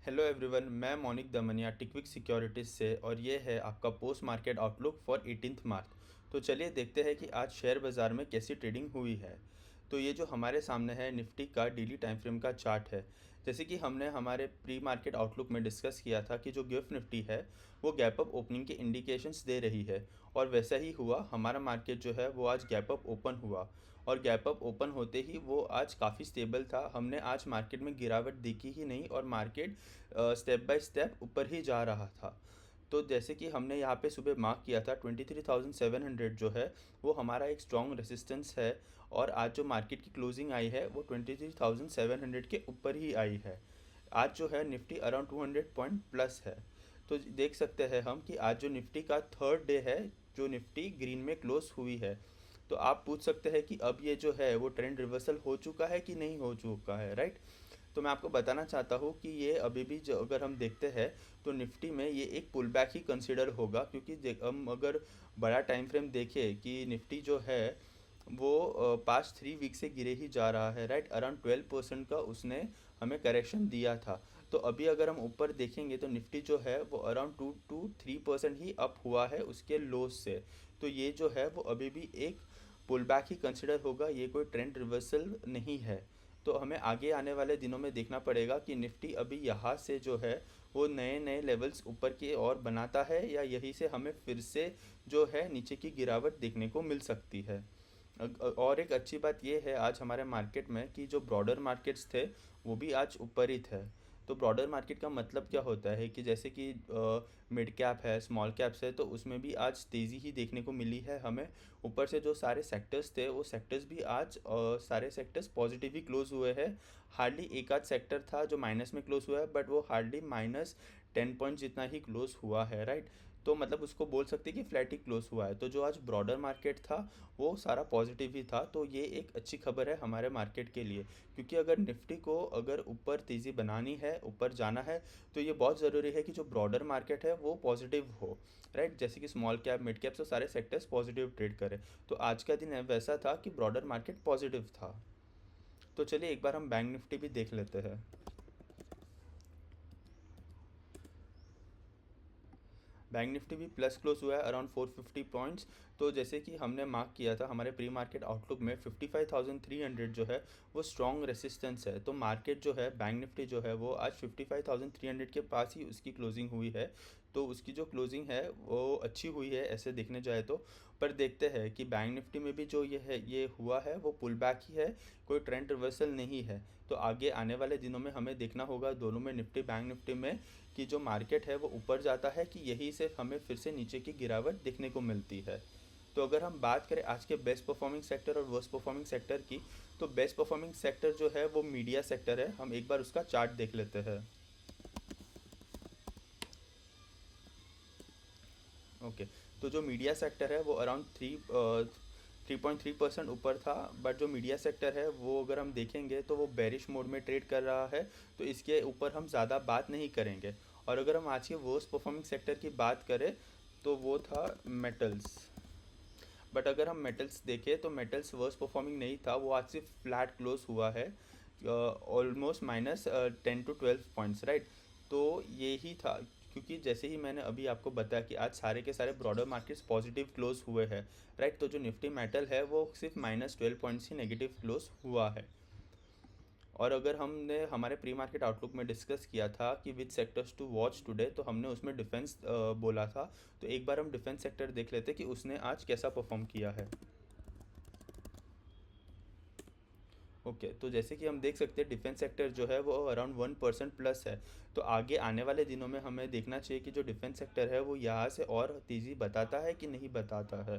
Hello everyone, मैं monic Damania टिकविक securities से और ये है आपका पोस्ट मार्केट आउटलुक फॉर 18 मार्च। तो चलिए देखते हैं कि आज शेयर बाज़ार में कैसी ट्रेडिंग हुई है। तो ये जो हमारे सामने है निफ्टी का डेली टाइम फ्रेम का चार्ट है। जैसे कि हमने हमारे प्री मार्केट आउटलुक में डिस्कस किया था कि जो गिफ्ट निफ्टी है वो गैप अप ओपनिंग के इंडिकेशंस दे रही है, और वैसा ही हुआ। हमारा मार्केट जो है वो आज गैप अप ओपन हुआ, और गैप अप ओपन होते ही वो आज काफ़ी स्टेबल था। हमने आज मार्केट में गिरावट देखी ही नहीं, और मार्केट स्टेप बाय स्टेप ऊपर ही जा रहा था। तो जैसे कि हमने यहाँ पे सुबह मार्क किया था 23,700 जो है वो हमारा एक स्ट्रॉन्ग रेसिस्टेंस है, और आज जो मार्केट की क्लोजिंग आई है वो 23,700 के ऊपर ही आई है। आज जो है निफ्टी अराउंड 200 पॉइंट प्लस है। तो देख सकते हैं हम कि आज जो निफ्टी का थर्ड डे है, जो निफ्टी ग्रीन में क्लोज हुई है। तो आप पूछ सकते हैं कि अब ये जो है वो ट्रेंड रिवर्सल हो चुका है कि नहीं हो चुका है, राइट। तो मैं आपको बताना चाहता हूँ कि ये अभी भी जो अगर हम देखते हैं तो निफ्टी में ये एक पुल बैक ही कंसिडर होगा, क्योंकि हम अगर बड़ा टाइम फ्रेम देखें कि निफ्टी जो है वो पास्ट 3 वीक से गिरे ही जा रहा है, राइट। अराउंड 12% का उसने हमें करेक्शन दिया था। तो अभी अगर हम ऊपर देखेंगे तो निफ्टी जो है वो अराउंड 2 to 3% ही अप हुआ है उसके लोस से। तो ये जो है वो अभी भी एक पुल बैक ही कंसिडर होगा, ये कोई ट्रेंड रिवर्सल नहीं है। तो हमें आगे आने वाले दिनों में देखना पड़ेगा कि निफ्टी अभी यहाँ से जो है वो नए नए लेवल्स ऊपर की ओर बनाता है, या यहीं से हमें फिर से जो है नीचे की गिरावट देखने को मिल सकती है। और एक अच्छी बात यह है आज हमारे मार्केट में कि जो ब्रॉडर मार्केट्स थे वो भी आज ऊपर ही थे। तो ब्रॉडर मार्केट का मतलब क्या होता है कि जैसे कि मिड कैप है, स्मॉल कैप्स है, तो उसमें भी आज तेज़ी ही देखने को मिली है हमें। ऊपर से जो सारे सेक्टर्स थे वो सेक्टर्स भी आज सारे सेक्टर्स पॉजिटिव ही क्लोज हुए हैं। हार्डली एक आध सेक्टर था जो माइनस में क्लोज हुआ है, बट वो हार्डली -10 पॉइंट जितना ही क्लोज हुआ है, राइट। तो मतलब उसको बोल सकते हैं कि फ्लैट ही क्लोज हुआ है। तो जो आज ब्रॉडर मार्केट था वो सारा पॉजिटिव ही था। तो ये एक अच्छी खबर है हमारे मार्केट के लिए, क्योंकि अगर निफ्टी को अगर ऊपर तेज़ी बनानी है, ऊपर जाना है, तो ये बहुत ज़रूरी है कि जो ब्रॉडर मार्केट है वो पॉजिटिव हो, राइट। जैसे कि स्मॉल कैप, मिड कैप, से सारे सेक्टर्स पॉजिटिव ट्रेड करें। तो आज का दिन वैसा था कि ब्रॉडर मार्केट पॉजिटिव था। तो चलिए एक बार हम बैंक निफ्टी भी देख लेते हैं। बैंक निफ्टी भी प्लस क्लोज हुआ है अराउंड 450 पॉइंट्स। तो जैसे कि हमने मार्क किया था हमारे प्री मार्केट आउटलुक में 55,300 जो है वो स्ट्रॉन्ग रेसिस्टेंस है। तो मार्केट जो है बैंक निफ्टी जो है वो आज 55,300 के पास ही उसकी क्लोजिंग हुई है। तो उसकी जो क्लोजिंग है वो अच्छी हुई है ऐसे देखने जाए तो। पर देखते हैं कि बैंक निफ्टी में भी जो ये हुआ है वो पुल बैक ही है, कोई ट्रेंड रिवर्सल नहीं है। तो आगे आने वाले दिनों में हमें देखना होगा दोनों में, निफ्टी बैंक निफ्टी में, कि जो मार्केट है वो ऊपर जाता है कि यही से हमें फिर से नीचे की गिरावट देखने को मिलती है। तो अगर हम बात करें आज के बेस्ट परफॉर्मिंग सेक्टर और वर्स्ट परफॉर्मिंग सेक्टर की, तो बेस्ट परफॉर्मिंग सेक्टर जो है वो मीडिया सेक्टर है। हम एक बार उसका चार्ट देख लेते हैं। ओके। तो जो मीडिया सेक्टर है वो अराउंड 3.3% ऊपर था। बट जो मीडिया सेक्टर है वो अगर हम देखेंगे तो वो बेरिश मोड में ट्रेड कर रहा है। तो इसके ऊपर हम ज़्यादा बात नहीं करेंगे। और अगर हम आज के वर्स्ट परफॉर्मिंग सेक्टर की बात करें तो वो था मेटल्स। बट अगर हम मेटल्स देखें तो मेटल्स वर्स्ट परफॉर्मिंग नहीं था, वो आज सिर्फ फ्लैट क्लोज हुआ है, ऑलमोस्ट -10 to 12 पॉइंट्स, राइट। तो ये ही था, क्योंकि जैसे ही मैंने अभी आपको बताया कि आज सारे के सारे ब्रॉडर मार्केट्स पॉजिटिव क्लोज हुए हैं, राइट। तो जो निफ्टी मेटल है वो सिर्फ -12 पॉइंट्स ही नेगेटिव क्लोज हुआ है। और अगर हमने हमारे प्री मार्केट आउटलुक में डिस्कस किया था कि विच सेक्टर्स टू वॉच टुडे, तो हमने उसमें डिफेंस बोला था। तो एक बार हम डिफेंस सेक्टर देख लेते कि उसने आज कैसा परफॉर्म किया है। ओके। तो जैसे कि हम देख सकते हैं डिफेंस सेक्टर जो है वो अराउंड 1% प्लस है। तो आगे आने वाले दिनों में हमें देखना चाहिए कि जो डिफेंस सेक्टर है वो यहाँ से और तेज़ी बताता है कि नहीं बताता है।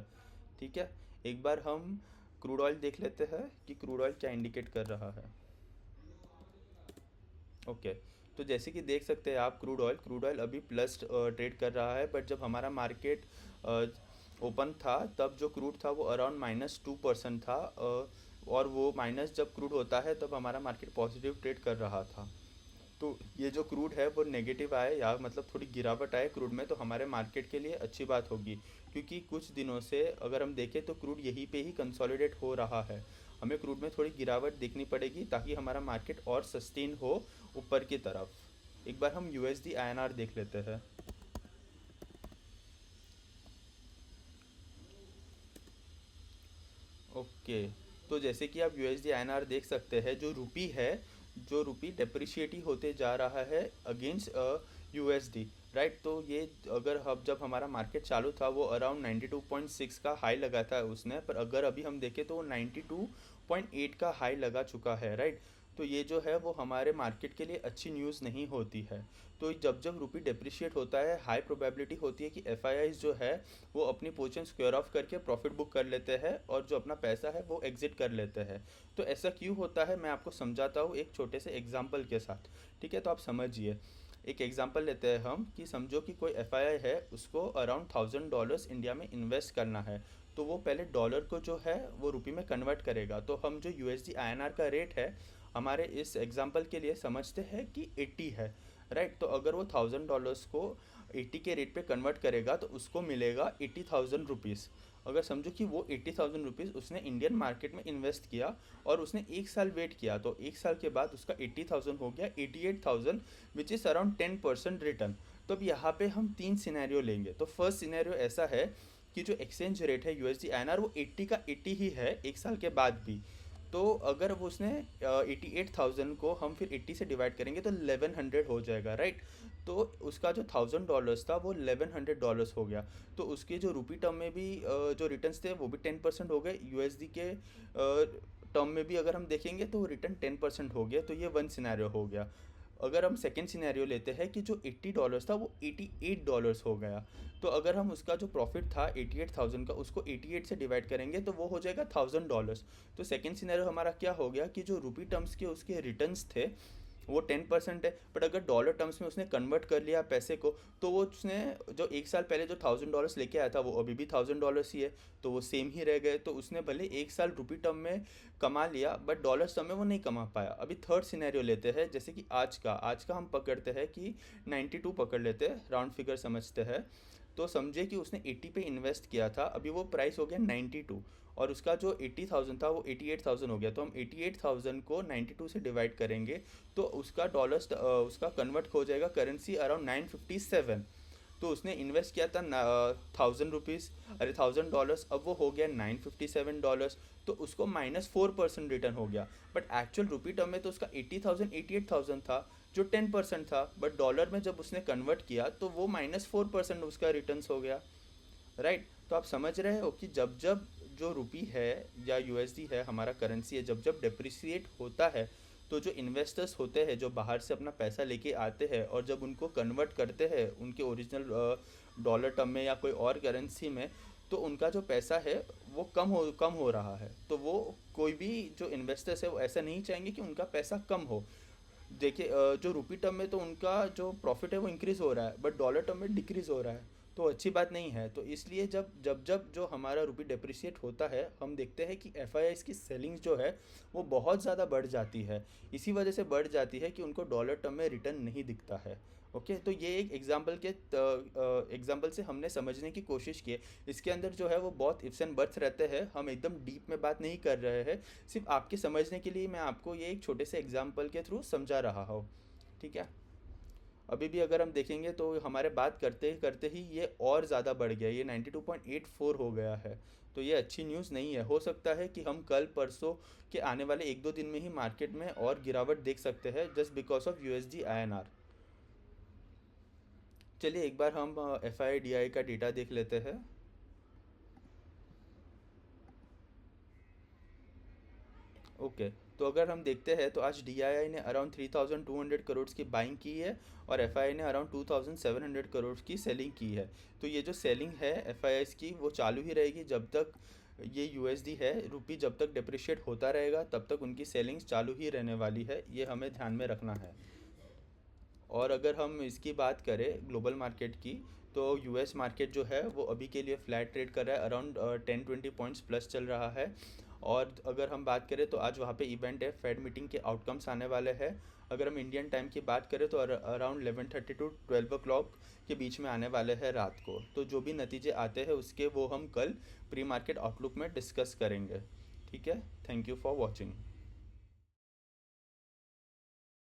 ठीक है। एक बार हम क्रूड ऑयल देख लेते हैं कि क्रूड ऑयल क्या इंडिकेट कर रहा है। ओके। तो जैसे कि देख सकते हैं आप, क्रूड ऑयल अभी प्लस ट्रेड कर रहा है। बट जब हमारा मार्केट ओपन था तब जो क्रूड था वो अराउंड -2% था, और वो माइनस जब क्रूड होता है तब हमारा मार्केट पॉजिटिव ट्रेड कर रहा था। तो ये जो क्रूड है वो नेगेटिव आए, या मतलब थोड़ी गिरावट आए क्रूड में, तो हमारे मार्केट के लिए अच्छी बात होगी। क्योंकि कुछ दिनों से अगर हम देखें तो क्रूड यहीं पे ही कंसोलिडेट हो रहा है। हमें क्रूड में थोड़ी गिरावट देखनी पड़ेगी ताकि हमारा मार्केट और सस्टेन हो ऊपर की तरफ। एक बार हम USD INR देख लेते हैं। ओके, तो जैसे कि आप USD INR देख सकते हैं, जो रुपी है, जो रुपी डेप्रिशिएट ही होते जा रहा है अगेंस्ट USD, राइट। तो ये अगर हम जब हमारा मार्केट चालू था वो अराउंड 92.6 का हाई लगा था उसने, पर अगर अभी हम देखें तो वो 92.8 का हाई लगा चुका है, राइट। तो ये जो है वो हमारे मार्केट के लिए अच्छी न्यूज़ नहीं होती है। तो जब जब रुपी डिप्रिशिएट होता है, हाई प्रोबेबिलिटी होती है कि FIIs जो है वो अपनी पोजीशन स्क्वायर ऑफ करके प्रॉफिट बुक कर लेते हैं और जो अपना पैसा है वो एग्जिट कर लेते हैं। तो ऐसा क्यों होता है मैं आपको समझाता हूँ एक छोटे से एग्जांपल के साथ, ठीक है। तो आप समझिए, एक एग्जांपल लेते हैं हम कि समझो कि कोई FII है, उसको अराउंड $1000 इंडिया में इन्वेस्ट करना है। तो वो पहले डॉलर को जो है वो रुपी में कन्वर्ट करेगा। तो हम जो USD INR का रेट है हमारे इस एग्जांपल के लिए समझते हैं कि 80 है, राइट। तो अगर वो $1000 को 80 के रेट पे कन्वर्ट करेगा तो उसको मिलेगा 80,000 रुपीज़। अगर समझो कि वो 80,000 रुपीज़ उसने इंडियन मार्केट में इन्वेस्ट किया और उसने एक साल वेट किया, तो एक साल के बाद उसका 80,000 हो गया 88,000, विच इज़ अराउंड 10% रिटर्न। तो अब यहाँ पे हम तीन सिनेरियो लेंगे। तो फर्स्ट सिनेरियो ऐसा है कि जो एक्सचेंज रेट है USD INR वो 80 का 80 ही है एक साल के बाद भी। तो अगर वो उसने 88,000 को हम फिर 80 से डिवाइड करेंगे तो 1100 हो जाएगा, राइट। तो उसका जो $1000 था वो $1100 हो गया। तो उसके जो रुपी टर्म में भी जो रिटर्न्स थे वो भी 10% हो गए। USD के टर्म में भी अगर हम देखेंगे तो रिटर्न 10% हो गया। तो ये वन सिनेरियो हो गया। अगर हम सेकेंड सिनेरियो लेते हैं कि जो $80 था वो $88 हो गया। तो अगर हम उसका जो प्रॉफिट था 88,000 का, उसको 88 से डिवाइड करेंगे तो वो हो जाएगा $1000। तो सेकेंड सिनेरियो हमारा क्या हो गया कि जो रुपी टर्म्स के उसके रिटर्न्स थे वो 10% है, बट अगर डॉलर टर्म्स में उसने कन्वर्ट कर लिया पैसे को, तो वो उसने जो एक साल पहले जो $1000 लेके आया था वो अभी भी $1000 ही है। तो वो सेम ही रह गए। तो उसने भले एक साल रुपी टर्म में कमा लिया बट डॉलर टर्म में वो नहीं कमा पाया। अभी थर्ड सिनेरियो लेते हैं, जैसे कि आज का हम पकड़ते हैं कि 92 पकड़ लेते हैं, राउंड फिगर समझते हैं। तो समझे कि उसने 80 पे इन्वेस्ट किया था, अभी वो प्राइस हो गया 92 और उसका जो 80,000 था वो 88,000 हो गया। तो हम 88,000 को 92 से डिवाइड करेंगे तो उसका डॉलर्स उसका कन्वर्ट हो जाएगा करेंसी अराउंड 957। तो उसने इन्वेस्ट किया था 1000 रुपीज़, अरे $1000, अब वो हो गया $957। तो उसको -4% रिटर्न हो गया। बट एक्चुअल रुपी टर्म में तो उसका 80,000 88,000 था, जो 10% था। बट डॉलर में जब उसने कन्वर्ट किया तो वो -4% उसका रिटर्न्स हो गया, राइट। तो आप समझ रहे हो कि जब जब जो रुपी है या USD है हमारा करेंसी है, जब जब डिप्रिसिएट होता है तो जो इन्वेस्टर्स होते हैं जो बाहर से अपना पैसा लेके आते हैं और जब उनको कन्वर्ट करते हैं उनके ओरिजिनल डॉलर टर्म में या कोई और करेंसी में, तो उनका जो पैसा है वो कम हो रहा है। तो वो कोई भी जो इन्वेस्टर्स है वो ऐसा नहीं चाहेंगे कि उनका पैसा कम हो। देखिए जो रुपी टर्म में तो उनका जो प्रॉफिट है वो इंक्रीज़ हो रहा है बट डॉलर टर्म में डिक्रीज़ हो रहा है। तो अच्छी बात नहीं है। तो इसलिए जब जब जब जो हमारा रुपी डेप्रिसिएट होता है हम देखते हैं कि FIIs की सेलिंग्स जो है वो बहुत ज़्यादा बढ़ जाती है। इसी वजह से बढ़ जाती है कि उनको डॉलर टर्म में रिटर्न नहीं दिखता है। ओके, तो ये एक एग्जाम्पल से हमने समझने की कोशिश की है। इसके अंदर जो है वो बहुत इफ्स एंड बट्स रहते हैं, हम एकदम डीप में बात नहीं कर रहे हैं। सिर्फ आपके समझने के लिए मैं आपको ये एक छोटे से एग्जाम्पल के थ्रू समझा रहा हूँ, ठीक है। अभी भी अगर हम देखेंगे तो हमारे बात करते ही ये और ज़्यादा बढ़ गया, ये 92.84 हो गया है। तो ये अच्छी न्यूज़ नहीं है। हो सकता है कि हम कल परसों के आने वाले एक दो दिन में ही मार्केट में और गिरावट देख सकते हैं just because of USD INR। चलिए एक बार हम FII DI का डेटा देख लेते हैं। ओके, तो अगर हम देखते हैं तो आज DII ने अराउंड 3,200 करोड़ की बाइंग की है और FII ने अराउंड 2,700 करोड़ की सेलिंग की है। तो ये जो सेलिंग है FIIs की वो चालू ही रहेगी जब तक ये USD है, रुपी जब तक डिप्रिशिएट होता रहेगा तब तक उनकी सेलिंग्स चालू ही रहने वाली है, ये हमें ध्यान में रखना है। और अगर हम इसकी बात करें ग्लोबल मार्केट की, तो US मार्केट जो है वो अभी के लिए फ्लैट ट्रेड कर रहा है, अराउंड 10-20 पॉइंट्स प्लस चल रहा है। और अगर हम बात करें तो आज वहाँ पे इवेंट है, फेड मीटिंग के आउटकम्स आने वाले हैं। अगर हम इंडियन टाइम की बात करें तो अराउंड 11:30 टू 12 o'clock के बीच में आने वाले हैं रात को। तो जो भी नतीजे आते हैं उसके वो हम कल प्री मार्केट आउटलुक में डिस्कस करेंगे, ठीक है। Thank you for watching.